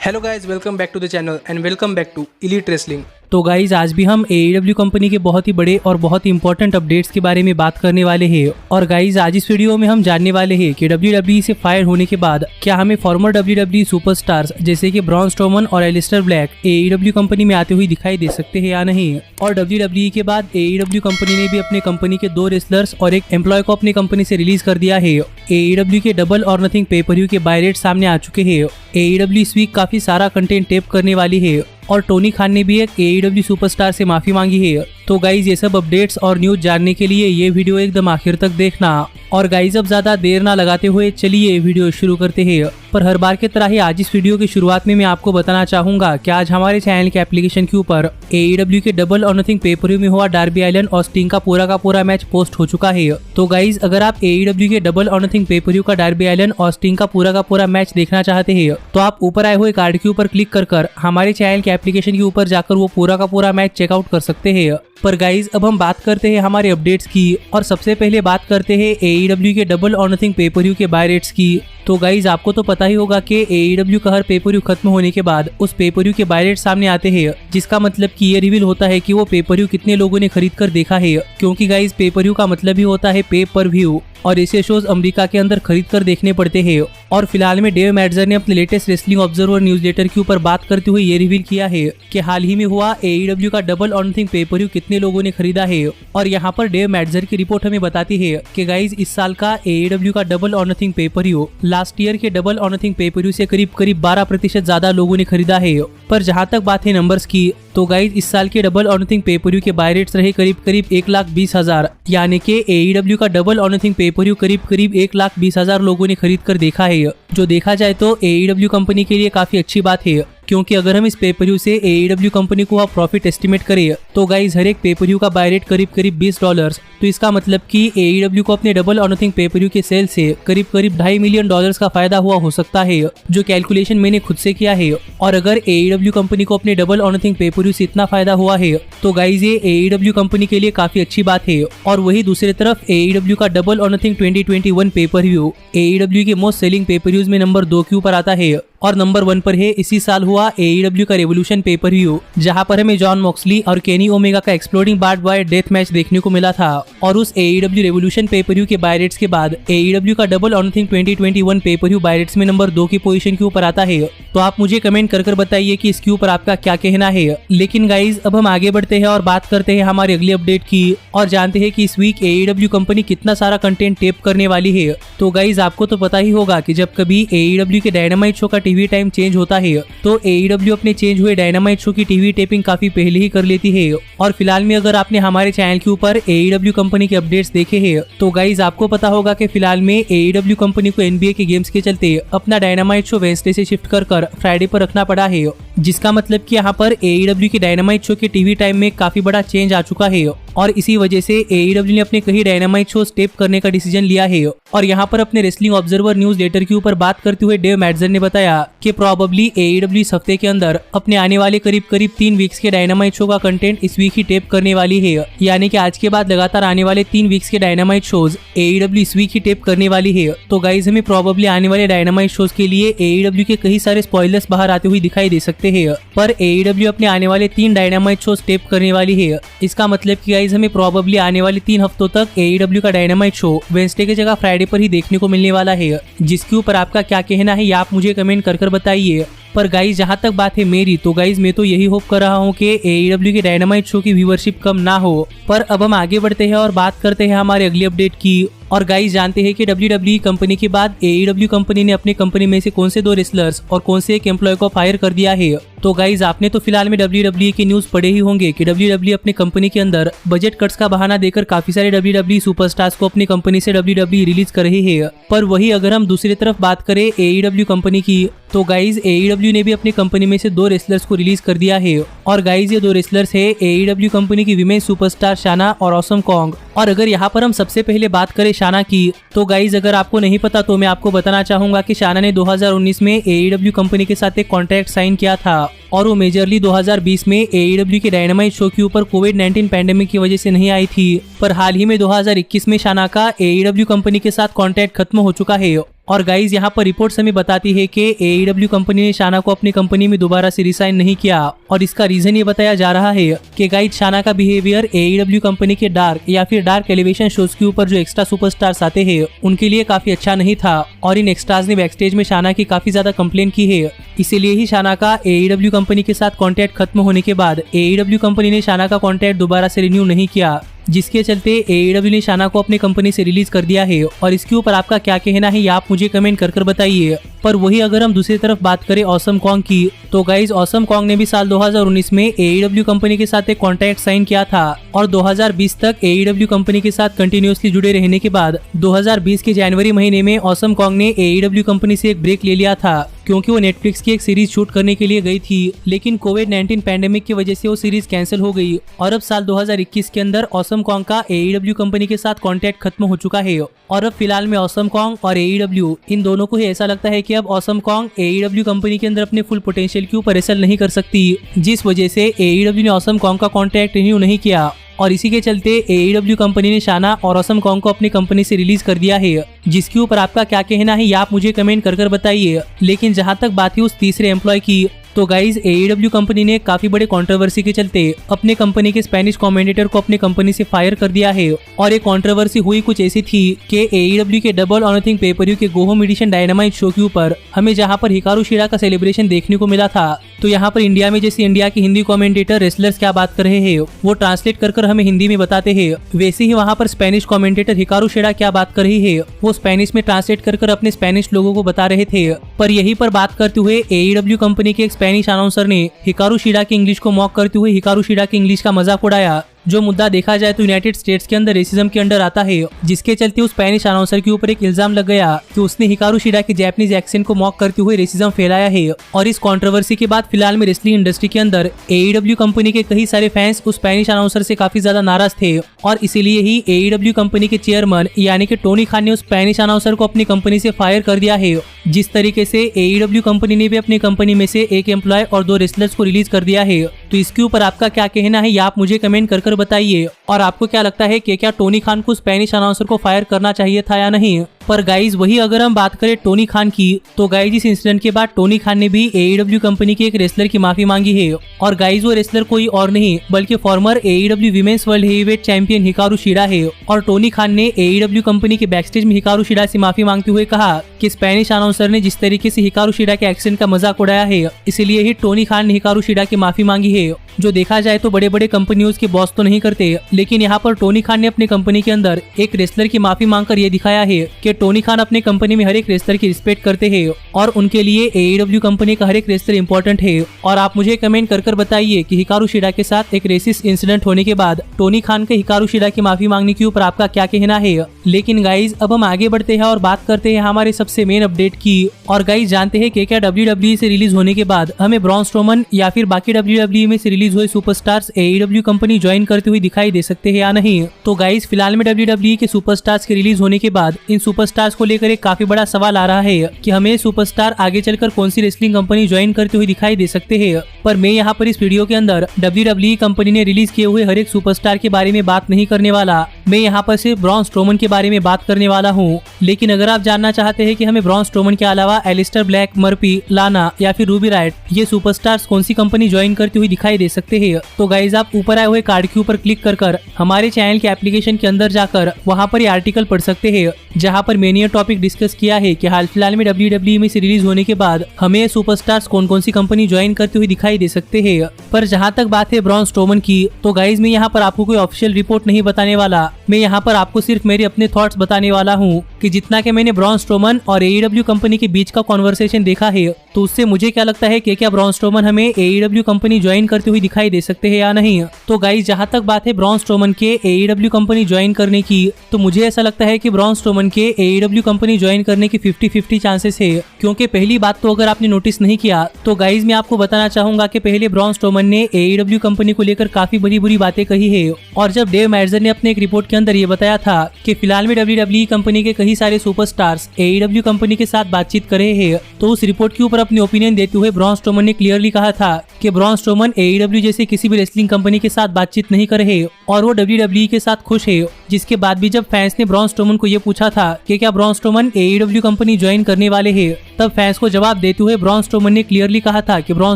Hello guys, welcome back to the channel and welcome back to elite wrestling. तो guys आज भी हम AEW company के बहुत ही बड़े और बहुत ही इंपॉर्टेंट अपडेट्स के बारे में बात करने वाले हैं। और गाइज आज इस वीडियो में हम जानने वाले हैं कि WWE से फायर होने के बाद क्या हमें फॉर्मर WWE सुपरस्टार्स जैसे कि ब्रॉन स्ट्रोमन और एलिस्टर ब्लैक AEW कंपनी में आते हुए दिखाई दे सकते हैं या नहीं। और WWE के बाद AEW कंपनी ने भी अपने कंपनी के 2 रेसलर्स और एक एम्प्लॉय को अपनी कंपनी से रिलीज कर दिया है। AEW के डबल और नथिंग पे पर व्यू के बाय रेट सामने आ चुके हैं। AEW इस वीक काफी सारा कंटेंट टेप करने वाली है और टोनी खान ने भी एक AEW सुपरस्टार से माफी मांगी है। तो गाइज ये सब अपडेट्स और न्यूज जानने के लिए ये वीडियो एकदम आखिर तक देखना। और गाइज अब ज्यादा देर ना लगाते हुए चलिए वीडियो शुरू करते हैं। पर हर बार की तरह ही आज इस वीडियो की शुरुआत में मैं आपको बताना चाहूंगा कि आज हमारे चैनल के एप्लीकेशन के ऊपर AEW के डबल और नथिंग पे पर व्यू में हुआ डार्बी अलिन और स्टिंग का पूरा मैच पोस्ट हो चुका है। तो गाइज अगर आप AEW के डबल और नथिंग पे पर व्यू का डार्बी अलिन और स्टिंग का पूरा मैच देखना चाहते हैं तो आप ऊपर आए हुए कार्ड के ऊपर क्लिक कर हमारे चैनल के एप्लीकेशन के ऊपर जाकर वो पूरा मैच चेकआउट कर सकते हैं। पर गाइज अब हम बात करते हैं हमारे अपडेट्स की और सबसे पहले बात करते हैं AEW के डबल और नथिंग पे पर व्यू के बाय रेट्स की। तो गाइज आपको तो पता ही होगा कि AEW का हर पे पर व्यू खत्म होने के बाद उस पे पर व्यू के बाय रेट सामने आते हैं, जिसका मतलब कि ये रिवील होता है कि वो पे पर व्यू कितने लोगों ने खरीद कर देखा है। क्योंकि गाइज पे पर व्यू का मतलब ही होता है पे पर व्यू और ऐसे शोज अमेरिका के अंदर खरीद कर देखने पड़ते हैं। और फिलहाल में डेव मैडजर ने अपने लेटेस्ट रेसलिंग ऑब्जर्वर न्यूज़लेटर के ऊपर बात करते हुए ये रिवील किया है कि हाल ही में हुआ AEW का डबल और नथिंग पे पर व्यू कितने लोगों ने खरीदा है। और यहाँ पर डेव मैडजर की रिपोर्ट हमें बताती है कि गाइज इस साल का AEW का डबल और नथिंग पे पर व्यू लास्ट ईयर के डबल और नथिंग पे पर व्यू से करीब 12% ज्यादा लोगों ने खरीदा है। पर जहाँ तक बात है नंबर्स की तो गाइज इस साल के डबल और नथिंग पे पर व्यू के बाय रेट्स रहे करीब 1,20,000, यानी कि AEW का डबल और नथिंग पे पर व्यू करीब 1,20,000 लोगों ने खरीद कर देखा है। जो देखा जाए तो AEW कंपनी के लिए काफी अच्छी बात है, क्योंकि अगर हम इस पे पर व्यू से AEW कंपनी को प्रॉफिट एस्टिमेट करें तो गाइज हर एक पे पर व्यू का बाय रेट करीब $20। तो इसका मतलब कि AEW को अपने डबल और नथिंग पे पर व्यू के सेल से करीब $2.5 मिलियन का फायदा हुआ हो सकता है, जो कैलकुलेशन मैंने खुद से किया है। और अगर AEW कंपनी को अपने डबल और नथिंग पे पर व्यू से इतना फायदा हुआ है तो गाइज ये AEW कंपनी के लिए काफी अच्छी बात है। और वही दूसरी तरफ AEW का डबल और नथिंग 2021 पे पर व्यू AEW के मोस्ट सेलिंग पे पर व्यूज में नंबर 2 के ऊपर आता है और नंबर 1 पर है इसी साल हुआ AEW का रेवोल्यूशन पे पर व्यू, जहां पर हमें जॉन मॉक्सली और केनी ओमेगा का exploding barb wire death match देखने को मिला था। और उस AEW रेवोल्यूशन पे पर व्यू के बाय रेट्स के बाद AEW का डबल और नथिंग 2021 पे पर व्यू बाय रेट्स में नंबर 2 की पोजीशन के ऊपर आता है। तो आप मुझे कमेंट कर बताइए कि इसके ऊपर आपका क्या कहना है। लेकिन गाइज अब हम आगे बढ़ते हैं और बात करते हैं हमारे अगली अपडेट की और जानते हैं कि इस वीक AEW कंपनी कितना सारा कंटेंट टेप करने वाली है। तो गाइज आपको तो पता ही होगा कि जब कभी AEW के डायनामाइट शो का टीवी टाइम चेंज होता है तो AEW अपने चेंज हुए डायनामाइट शो की टीवी टेपिंग काफी पहले ही कर लेती है। और फिलहाल में अगर आपने हमारे चैनल के ऊपर AEW कंपनी के अपडेट्स देखे हैं तो गाइज आपको पता होगा कि फिलहाल में AEW कंपनी को NBA के गेम्स के चलते अपना डायनामाइट शो वेडनेसडे से शिफ्ट कर फ्राइडे पर रखना पड़ा है, जिसका मतलब कि यहाँ पर AEW के डायनामाइट शो के टीवी टाइम में काफी बड़ा चेंज आ चुका है। और इसी वजह से AEW ने अपने कई डायनामाइट शो स्टेप करने का डिसीजन लिया है। और यहाँ पर अपने रेसलिंग ऑब्जर्वर न्यूज लेटर के ऊपर बात करते हुए डेव मैडजर ने बताया कि प्रोबेबली AEW इस हफ्ते के अंदर अपने आने वाले करीब 3 वीक्स के डायनामाइट शो का कंटेंट इस वीक ही टेप करने वाली है, यानी कि आज के बाद लगातार आने वाले 3 वीक्स के डायनामाइट शोज AEW इस वीक ही टेप करने वाली है। तो गाइज हमें प्रोबेबली आने वाले डायनामाइट शोज के लिए AEW के कई सारे स्पॉयलर्स बाहर आते हुए दिखाई दे सकते हैं। पर AEW अपने आने वाले 3 डायनामाइट शोज टेप करने वाली है। इसका मतलब कि गाइज हमें प्रोबेबली आने वाले 3 हफ्तों तक AEW का डायनामाइट शो वेडनेसडे की जगह फ्राइडे पर ही देखने को मिलने वाला है। जिसके ऊपर आपका क्या कहना है ये आप मुझे कमेंट कर बताइए। पर गाइज जहाँ तक बात है मेरी तो गाइज मैं तो यही होप कर रहा हूँ कि AEW के डायनामाइट शो की व्यूअरशिप कम ना हो। पर अब हम आगे बढ़ते हैं और बात करते हैं हमारे अगली अपडेट की और गाइज जानते हैं कि WWE कंपनी के बाद AEW कंपनी ने अपनी कंपनी में से कौन से 2 रेसलर्स और कौन से एक एम्प्लॉय को फायर कर दिया है। तो गाइज आपने तो फिलहाल में WWE की न्यूज पढ़े ही होंगे कि WWE अपनी कंपनी के अंदर बजट कट्स का बहाना देकर काफी सारे WWE सुपरस्टार्स को अपनी कंपनी से WWE रिलीज कर रही है। पर वही अगर हम दूसरी तरफ बात करें AEW कंपनी की तो गाइज AEW ने भी अपनी कंपनी में से 2 रेसलर्स को रिलीज कर दिया है। और गाइज ये 2 रेसलर्स है AEW कंपनी की विमेन सुपरस्टार शाना और ऑसम कॉन्ग। और अगर यहाँ पर हम सबसे पहले बात करें शाना की तो गाइज अगर आपको नहीं पता तो मैं आपको बताना चाहूंगा कि शाना ने 2019 में AEW कंपनी के साथ एक कॉन्ट्रैक्ट साइन किया था और वो मेजरली 2020 में AEW के डायनामाइट शो के ऊपर कोविड-19 पैंडेमिक की वजह से नहीं आई थी। पर हाल ही में 2021 में शाना का AEW कंपनी के साथ कॉन्ट्रैक्ट खत्म हो चुका है और गाइज यहाँ पर रिपोर्ट्स हमें बताती है कि AEW कंपनी ने शाना को अपनी कंपनी में दोबारा से रिसाइन नहीं किया और इसका रीजन ये बताया जा रहा है कि गाइज शाना का बिहेवियर AEW कंपनी के डार्क या फिर डार्क एलिवेशन शोज के ऊपर जो एक्स्ट्रा सुपरस्टार्स आते हैं उनके लिए काफी अच्छा नहीं था और इन एक्स्ट्राज ने बैकस्टेज में शाना की काफी ज्यादा कंप्लेन की है। इसीलिए ही शाना का AEW कंपनी के साथ कॉन्ट्रैक्ट खत्म होने के बाद AEW कंपनी ने शाना का कॉन्ट्रैक्ट दोबारा से रिन्यू नहीं किया, जिसके चलते AEW ने शाना को अपनी कंपनी से रिलीज कर दिया है। और इसके ऊपर आपका क्या कहना है ये आप मुझे कमेंट कर बताइए। पर वही अगर हम दूसरी तरफ बात करें ऑसम कॉन्ग की, तो गाइज ऑसम कॉन्ग ने भी साल 2019 में AEW कंपनी के साथ एक कॉन्ट्रैक्ट साइन किया था और 2020 तक AEW कंपनी के साथ कंटिन्यूअसली जुड़े रहने के बाद 2020 के जनवरी महीने में ऑसम कॉन्ग ने AEW कंपनी से एक ब्रेक ले लिया था क्योंकि वो नेटफ्लिक्स की एक सीरीज शूट करने के लिए गई थी, लेकिन कोविड-19 पैंडेमिक की वजह से वो सीरीज कैंसिल हो गई और अब साल 2021 के अंदर ऑसम कॉन्ग का AEW कंपनी के साथ कॉन्ट्रैक्ट खत्म हो चुका है और अब फिलहाल में ऑसम कॉन्ग और AEW इन दोनों को ही ऐसा लगता है कि अब ऑसम कॉन्ग AEW कंपनी के अंदर अपने फुल पोटेंशियल के ऊपर एक्सेल नहीं कर सकती, जिस वजह से AEW ने ऑसम कॉन्ग का कॉन्ट्रैक्ट रिन्यू नहीं किया और इसी के चलते AEW कंपनी ने शाना और ऑसम कॉन्ग को अपनी कंपनी से रिलीज कर दिया है। जिसके ऊपर आपका क्या कहना है ये आप मुझे कमेंट कर बताइए। लेकिन जहां तक बात है उस तीसरे एम्प्लॉय की, तो गाइज AEW कंपनी ने काफी बड़े कंट्रोवर्सी के चलते अपने कंपनी के स्पेनिश कमेंटेटर को अपनी कंपनी से फायर कर दिया है और ये कंट्रोवर्सी हुई कुछ ऐसी थी कि AEW के डबल और नथिंग पेपर के go home edition Dynamite show के ऊपर हमें जहां पर हिकारू शिरा का सेलिब्रेशन देखने को मिला था, तो यहाँ पर इंडिया में जैसे इंडिया के हिंदी कमेंटेटर रेसलर्स क्या बात कर रहे हैं वो ट्रांसलेट कर हमें हिंदी में बताते हैं, वैसे ही वहाँ पर स्पेनिश कमेंटेटर हिकारू शिरा क्या बात कर रही है वो स्पेनिश में ट्रांसलेट कर अपने स्पेनिश लोगों को बता रहे थे। पर यही पर बात करते हुए AEW कंपनी के एक स्पेनिश अनाउंसर ने हिकारू शिरा की इंग्लिश को मॉक करते हुए हिकारू शिरा की इंग्लिश का मजाक उड़ाया, जो मुद्दा देखा जाए तो यूनाइटेड स्टेट्स के अंदर रेसिज्म के अंडर आता है, जिसके चलते उस स्पेनिश अनाउंसर के ऊपर एक इल्जाम लग गया कि उसने हिकारू शिरा के जैपनीज एक्सेंट को मॉक करते हुए रेसिज्म फैलाया है। और इस कंट्रोवर्सी के बाद फिलहाल में रेसलिंग इंडस्ट्री के अंदर AEW कंपनी के कई सारे फैंस उस स्पेनिश अनाउंसर से काफी ज्यादा नाराज थे और इसीलिए ही AEW कंपनी के चेयरमैन यानी कि टोनी खान ने उस स्पेनिश अनाउंसर को अपनी कंपनी से फायर कर दिया है। जिस तरीके से AEW कंपनी ने भी अपनी कंपनी में से एक एम्प्लॉय और 2 रेसलर्स को रिलीज कर दिया है, तो इसके ऊपर आपका क्या कहना है ये आप मुझे कमेंट कर बताइए। और आपको क्या लगता है कि क्या टोनी खान को स्पेनिश अनाउंसर को फायर करना चाहिए था या नहीं। पर गाइज वही अगर हम बात करें टोनी खान की, तो गाइज इस इंसिडेंट के बाद टोनी खान ने भी AEW कंपनी के एक रेसलर की माफी मांगी है और गाइज वो रेसलर कोई और नहीं बल्कि farmer AEW women's world heavyweight champion Hikaru शिरा है। और टोनी खान ने AEW कंपनी के बैकस्टेज में हिकारू शिरा से माफी मांगते हुए कहा कि स्पेनिश अनाउंसर ने जिस तरीके से हिकारू शिरा के एक्सेंट का मजाक उड़ाया है, इसीलिए ही टोनी खान ने हिकारू शिरा की माफी मांगी है। जो देखा जाए तो बड़े बड़े कंपनियों के बॉस तो नहीं करते, लेकिन यहाँ पर टोनी खान ने अपनी कंपनी के अंदर एक रेसलर की माफी मांगकर ये दिखाया है कि टोनी खान अपने कंपनी में हर एक रेसलर की रिस्पेक्ट करते हैं और उनके लिए AEW कंपनी का हर एक रेसलर इंपॉर्टेंट है। और आप मुझे कमेंट कर बताइए कि हिकारू शिरा के साथ एक रेसिस्ट इंसिडेंट होने के बाद टोनी खान के हिकारू शिरा की माफी मांगने के ऊपर आपका क्या कहना है। लेकिन गाइज अब हम आगे बढ़ते हैं और बात करते हैं हमारे सबसे मेन अपडेट की। और गाइज जानते हैं कि क्या WWE से रिलीज होने के बाद हमें ब्रॉन स्ट्रोमन या फिर बाकी WWE में से रिलीज हुए सुपरस्टार्स AEW कंपनी ज्वाइन करते हुए दिखाई दे सकते हैं या नहीं। तो गाइज फिलहाल में WWE के सुपरस्टार्स के रिलीज होने के बाद इन सुपरस्टार्स को लेकर एक काफी बड़ा सवाल आ रहा है कि हमें सुपरस्टार आगे चलकर कौन सी रेसलिंग कंपनी ज्वाइन करते हुए दिखाई दे सकते हैं। पर मैं यहाँ पर इस वीडियो के अंदर WWE कंपनी ने रिलीज किए हुए हर एक सुपरस्टार के बारे में बात नहीं करने वाला, मैं यहाँ पर सिर्फ ब्रॉन स्ट्रोमन के बारे में बात करने वाला हूँ। लेकिन अगर आप जानना चाहते हैं कि हमें ब्रॉन स्ट्रोमन के अलावा एलिस्टर ब्लैक, मर्फी, लाना या फिर रूबी राइट ये सुपरस्टार्स कौन सी कंपनी ज्वाइन करते हुए दिखाई दे सकते हैं, तो गाइज आप ऊपर आए हुए कार्ड के ऊपर क्लिक कर हमारे चैनल के एप्लीकेशन के अंदर जाकर वहाँ पर ये आर्टिकल पढ़ सकते हैं, जहाँ पर मैंने ये टॉपिक डिस्कस किया है कि हाल फिलहाल में WWE में से रिलीज होने के बाद हमें सुपरस्टार्स कौन कौन सी कंपनी ज्वाइन करते हुए दिखाई दे सकते हैं। पर जहाँ तक बात है ब्रॉन स्ट्रोमन की, तो गाइज मैं यहाँ पर आपको कोई ऑफिशियल रिपोर्ट नहीं बताने वाला, मैं यहाँ पर आपको सिर्फ मेरे अपने थॉट्स बताने वाला हूँ कि जितना कि मैंने ब्रॉन स्ट्रोमन और AEW कंपनी के बीच का कॉन्वर्सेशन देखा है, तो उससे मुझे क्या लगता है कि क्या ब्रॉन स्ट्रोमन हमें AEW कंपनी ज्वाइन करते हुए दिखाई दे सकते हैं या नहीं। तो गाइज जहाँ तक बात है ब्रॉन स्ट्रोमन के AEW कंपनी ज्वाइन करने की, तो मुझे ऐसा लगता है कि ब्रॉन स्ट्रोमन के AEW कंपनी ज्वाइन करने की 50-50 चांसेस है। क्योंकि पहली बात तो अगर आपने नोटिस नहीं किया तो गाइज मैं आपको बताना चाहूंगा कि पहले ब्रॉन स्ट्रोमन ने AEW कंपनी को लेकर काफी बुरी बातें कही है। और जब डेव मैर्जर ने अपने एक रिपोर्ट के अंदर ये बताया था कि फिलहाल में WWE कंपनी के कई सारे सुपरस्टार्स AEW कंपनी के साथ बातचीत कर रहे हैं, तो उस रिपोर्ट के ऊपर अपनी ओपिनियन देते हुए ब्रॉन स्ट्रोमन ने क्लियरली कहा था कि ब्रॉन स्ट्रोमन AEW जैसे किसी भी रेसलिंग कंपनी के साथ बातचीत नहीं कर रहे और वो WWE के साथ खुश है। जिसके बाद भी जब फैंस ने ब्रॉन स्ट्रोमन को ये पूछा था कि क्या Braun Strowman AEW company join करने वाले हैं, तब फैंस को जवाब देते हुए ब्रॉन स्ट्रोमन ने क्लियरली कहा था कि ब्रॉन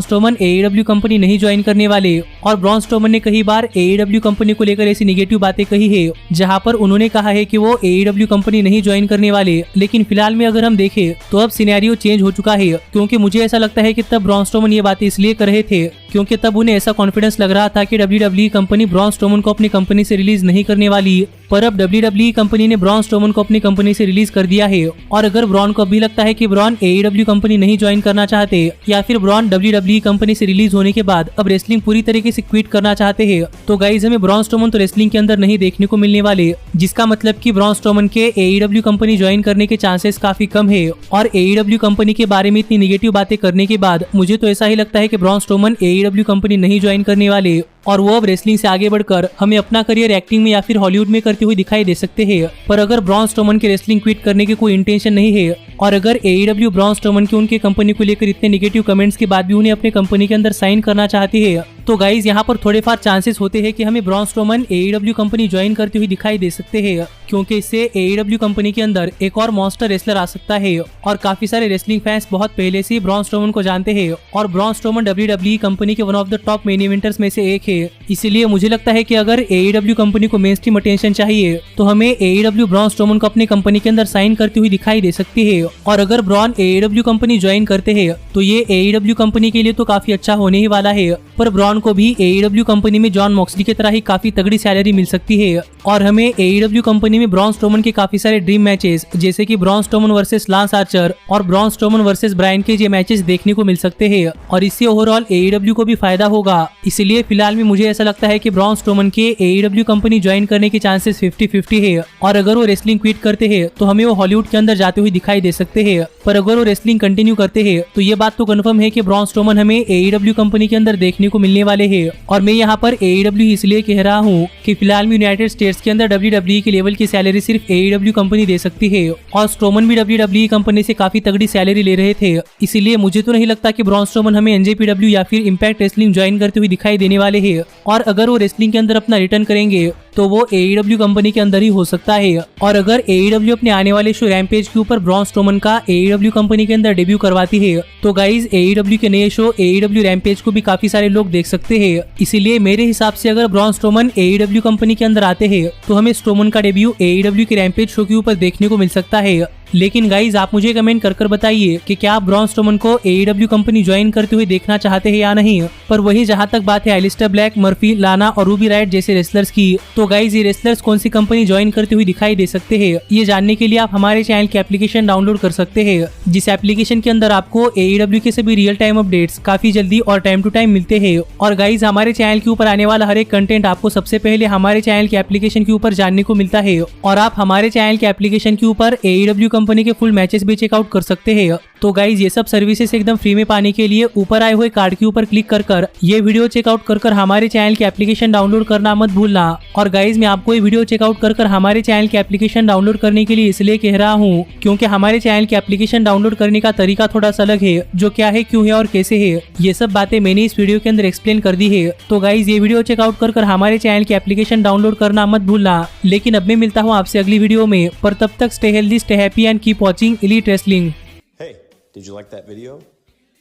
स्ट्रोमन AEW कंपनी नहीं ज्वाइन करने वाले। और ब्रॉन स्ट्रोमन ने कई बार AEW कंपनी को लेकर ऐसी नेगेटिव बातें कही है जहां पर उन्होंने कहा है कि वो AEW कंपनी नहीं ज्वाइन करने वाले। लेकिन फिलहाल में अगर हम देखें तो अब सिनेरियो चेंज हो चुका है, क्योंकि मुझे ऐसा लगता है कि तब ब्रॉन स्ट्रोमन ये बातें इसलिए कर रहे थे क्योंकि तब उन्हें ऐसा कॉन्फिडेंस लग रहा था कि WWE कंपनी ब्रॉन स्ट्रोमन को अपनी कंपनी से रिलीज नहीं करने वाली। पर अब WWE कंपनी ने ब्रॉन स्ट्रोमन को अपनी कंपनी से रिलीज कर दिया है। और अगर ब्रॉन को अभी लगता है कि ब्रॉन AEW कंपनी नहीं ज्वाइन करना चाहते या फिर ब्रॉन WWE कंपनी से रिलीज होने के बाद अब रेसलिंग पूरी तरीके से क्विट करना चाहते हैं, तो गाइज हमें ब्रॉन स्ट्रोमन तो रेसलिंग के अंदर नहीं देखने को मिलने वाले, जिसका मतलब कि ब्रॉन स्ट्रोमन के AEW कंपनी ज्वाइन करने के चांसेस काफी कम है। और AEW कंपनी के बारे में इतनी निगेटिव बातें करने के बाद मुझे तो ऐसा ही लगता है कि ब्रॉन स्ट्रोमन AEW कंपनी नहीं ज्वाइन करने वाले और वो अब रेसलिंग से आगे बढ़कर हमें अपना करियर एक्टिंग में या फिर हॉलीवुड में करते हुए दिखाई दे सकते हैं। पर अगर ब्रॉन स्ट्रोमन के रेसलिंग क्विट करने की कोई इंटेंशन नहीं है और अगर AEW ब्रॉन स्ट्रोमन की उनके कंपनी को लेकर इतने नेगेटिव कमेंट्स के बाद भी उन्हें अपने कंपनी के अंदर साइन करना चाहती है, तो गाइज यहाँ पर थोड़े फार चांसेस होते हैं कि हमें Braun Strowman AEW company join करते हुए दिखाई दे सकते हैं, क्योंकि इससे AEW कंपनी के अंदर एक और मॉन्स्टर रेसलर आ सकता है। और काफी सारे रेसलिंग फैंस बहुत पहले से ब्रॉन स्ट्रोमन को जानते हैं और ब्रॉन स्ट्रोमन WWE कंपनी के one of the top main eventers में से एक है। इसीलिए मुझे लगता है कि अगर AEW कंपनी को मेन स्ट्रीम अटेंशन चाहिए तो हमें AEW ब्रॉन स्ट्रोमन को अपनी कंपनी के अंदर साइन करती हुई दिखाई दे सकती है। और अगर ब्रॉन AEW कंपनी ज्वाइन करते हैं तो ये AEW कंपनी के लिए तो काफी अच्छा होने ही वाला है, पर ब्रॉन को भी AEW कंपनी में जॉन मॉक्सली की तरह ही काफी तगड़ी सैलरी मिल सकती है। और हमें AEW कंपनी में ब्रॉन स्ट्रोमन के काफी सारे ड्रीम मैचेस जैसे कि Braun Strowman versus Lance Archer और Braun Strowman versus Bryan Cage ये मैचेस देखने को मिल सकते हैं और इससे ओवरऑल AEW को भी फायदा होगा। इसलिए फिलहाल में मुझे ऐसा लगता है कि ब्रॉन स्ट्रोमन के AEW कंपनी ज्वाइन करने के चांसेस 50-50 है। और अगर वो रेसलिंग क्विट करते हैं तो हमें वो हॉलीवुड के अंदर जाते हुए दिखाई दे सकते हैं, पर अगर वो रेसलिंग कंटिन्यू करते हैं तो ये बात तो कंफर्म है कि ब्रॉन स्ट्रोमन हमें AEW कंपनी के अंदर देखने को मिलने वाले हैं। और मैं यहाँ पर AEW इसलिए कह रहा हूँ कि फिलहाल में यूनाइटेड स्टेट्स के अंदर WWE के लेवल की सैलरी सिर्फ AEW कंपनी दे सकती है और स्ट्रोमन भी WWE कंपनी से काफी तगड़ी सैलरी ले रहे थे। इसीलिए मुझे तो नहीं लगता कि ब्रॉन स्ट्रोमन हमें NJPW या फिर इम्पैक्ट रेसलिंग ज्वाइन करते हुए दिखाई देने वाले हैं। और अगर वो रेसलिंग के अंदर अपना रिटर्न करेंगे तो वो AEW कंपनी के अंदर ही हो सकता है। और अगर AEW अपने आने वाले शो रैम्पेज के ऊपर ब्रॉन स्ट्रोमन का AEW कंपनी के अंदर डेब्यू करवाती है तो गाइज AEW के नए शो AEW रैम्पेज को भी काफी सारे लोग देख सकते हैं। इसीलिए मेरे हिसाब से अगर ब्रॉन स्ट्रोमन AEW कंपनी के अंदर आते हैं तो हमें स्ट्रोमन का डेब्यू AEW के रैम्पेज शो के ऊपर देखने को मिल सकता है। लेकिन गाइज आप मुझे कमेंट कर बताइए कि क्या आप ब्रॉन स्ट्रोमन को AEW कंपनी ज्वाइन करते हुए देखना चाहते हैं या नहीं। पर वही जहां तक बात है एलिस्टर ब्लैक, मर्फी, लाना और रूबी राइट जैसे रेसलर्स की, तो गाइज ये रेसलर्स कौन सी कंपनी ज्वाइन करते हुए दिखाई दे सकते हैं ये जानने के लिए आप हमारे चैनल की एप्लीकेशन डाउनलोड कर सकते हैं, जिस एप्लीकेशन के अंदर आपको AEW के सभी रियल टाइम अपडेट्स काफी जल्दी और टाइम टू टाइम मिलते हैं। और गाइज हमारे चैनल के ऊपर आने वाला हर एक कंटेंट आपको सबसे पहले हमारे चैनल की एप्लीकेशन के ऊपर जानने को मिलता है। और आप हमारे चैनल के एप्लीकेशन के ऊपर AEW कंपनी के फुल मैचेस भी चेकआउट कर सकते हैं। तो गाइज ये सब सर्विसेज एकदम फ्री में पाने के लिए ऊपर आए हुए कार्ड के ऊपर क्लिक कर ये वीडियो चेकआउट कर हमारे चैनल की एप्लीकेशन डाउनलोड करना मत भूलना। और गाइज मैं आपको ये वीडियो चेकआउट कर हमारे चैनल की एप्लीकेशन डाउनलोड करने के लिए इसलिए कह रहा हूँ क्योंकि हमारे चैनल की एप्लीकेशन डाउनलोड करने का तरीका थोड़ा सा अलग है, जो क्या है, क्यों है और कैसे है, ये सब बातें मैंने इस वीडियो के अंदर एक्सप्लेन कर दी है। तो गाइज ये वीडियो चेकआउट कर हमारे चैनल की एप्लीकेशन डाउनलोड करना मत भूलना। लेकिन अब मैं मिलता हूँ आपसे अगली वीडियो में, पर तब तक stay healthy, stay happy and keep watching elite wrestling. Hey, did you like that video?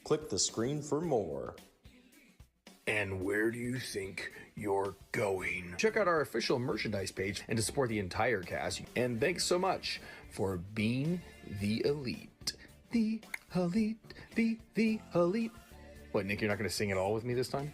Click the screen for more. And where do you think you're going? Check out our official merchandise page and to support the entire cast. And thanks so much for being the elite. The elite, the elite. What, Nick, you're not going to sing it all with me this time?